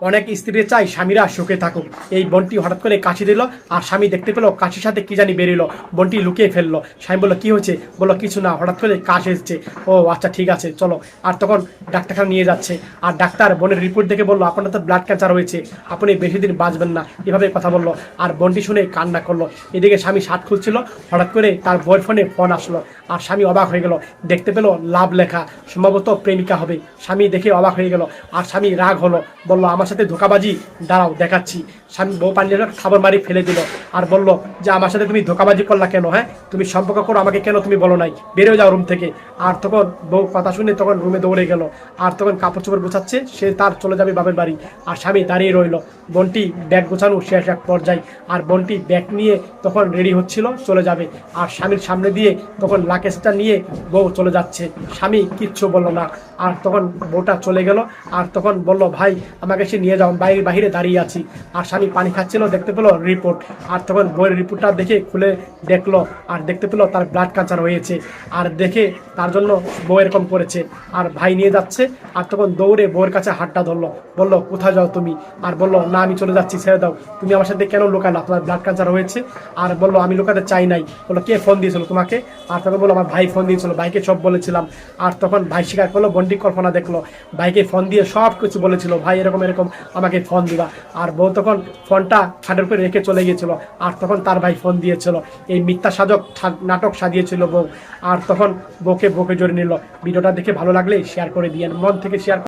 অনেক স্ত্রী চাই স্বামীরা সুখে থাকুক। এই বোনটি হঠাৎ করে কাশি দিল, আর স্বামী দেখতে পেলো কাশির সাথে কি জানি বেরিলো। বোনটি লুকিয়ে ফেললো। স্বামী বললো, কি হয়েছে? বললো, কিছু না, হঠাৎ করে কাশ এসেছে। ও আচ্ছা, ঠিক আছে, চলো। আর তখন ডাক্তারখানা নিয়ে যাচ্ছে, আর ডাক্তার বোনের রিপোর্ট দেখে বললো, আপনার তো ব্লাড ক্যান্সার হয়েছে, আপনি বেশি দিন বাঁচবেন না, এভাবে কথা বললো। আর বোনটি শুনে কান্না করলো। এদিকে স্বামী শার্ট খুলছিল, হঠাৎ করে তার বউয়ের ফোনে ফোন আসলো, আর স্বামী অবাক হয়ে গেল। দেখতে পেলো লাভ লেখা, সম্ভবত প্রেমিকা হবে। স্বামী দেখে অবাক হয়ে গেল, আর স্বামী রাগ হলো, বলল, আমার সাথে ধোকাবাজি, দাঁড়াও দেখাচ্ছি। স্বামী বউ পাঞ্জাবে খাবার মারি ফেলে দিল, আর বলল যে আমার সাথে তুমি ধোকাবাজি করলা কেন? হ্যাঁ, তুমি সম্পর্ক করো, আমাকে কেন তুমি বলো নাই? বেরোয় যাও রুম থেকে। আর তখন বউ কথা শুনে তখন রুমে দৌড়ে গেল, আর তখন কাপড় চোপড় গোছাচ্ছে, সে তার চলে যাবে বাপের বাড়ি। আর স্বামী দাঁড়িয়ে রইল। বোনটি ব্যাগ গোছানো শেষ এক পর্যায়ে, আর বোনটি ব্যাগ নিয়ে তখন রেডি হচ্ছিল চলে যাবে। আর স্বামীর সামনে দিয়ে তখন লাকেজটা নিয়ে বউ চলে যাচ্ছে। স্বামী কিচ্ছু বললো না। আর তখন বউটা চলে গেল, আর তখন বলল, ভাই আমাকে সে নিয়ে যাও, বাহিরে দাঁড়িয়ে আছি। আর স্বামী পানি খাচ্ছিল, দেখতে পেলো রিপোর্ট। আর তখন বইয়ের রিপোর্টটা দেখে খুলে দেখলো, আর দেখতে পেলো তার ব্লাড ক্যান্সার হয়েছে। আর দেখে তার জন্য বউ এরকম করেছে। আর ভাই নিয়ে যাচ্ছে, আর তখন দৌড়ে বউয়ের কাছে হাতটা ধরলো, বললো, কোথায় যাও তুমি? আর বললো, না আমি চলে যাচ্ছি, ছেড়ে দাও, তুমি আমার সাথে কেন লুকালা, তোমার ব্লাড ক্যান্সার হয়েছে? আর বললো, আমি লুকাতে চাই নাই। বললো, কে ফোন দিয়েছিল তোমাকে? আর তখন বললো, আমার ভাই ফোন দিয়েছিল, ভাইকে সব বলেছিলাম। আর তখন ভাই স্বীকার করলো, বন্ডি কল্পনা দেখলো, ভাইকে ফোন দিয়ে সব কিছু বলেছিল, ভাই এরকম এরকম আমাকে ফোন দিবা। আর বউ তখন ফোনটা খাটের উপরে রেখে চলে গিয়েছিল, আর তখন তার ভাই ফোন দিয়েছিল। এই মিথ্যা সাজক নাটক সাজিয়েছিল বউ। আর তখন বউকে জড়িয়ে নিল। ভিডিওটা দেখে ভালো লাগলে শেয়ার করে দিয়েন, মন থেকে শেয়ার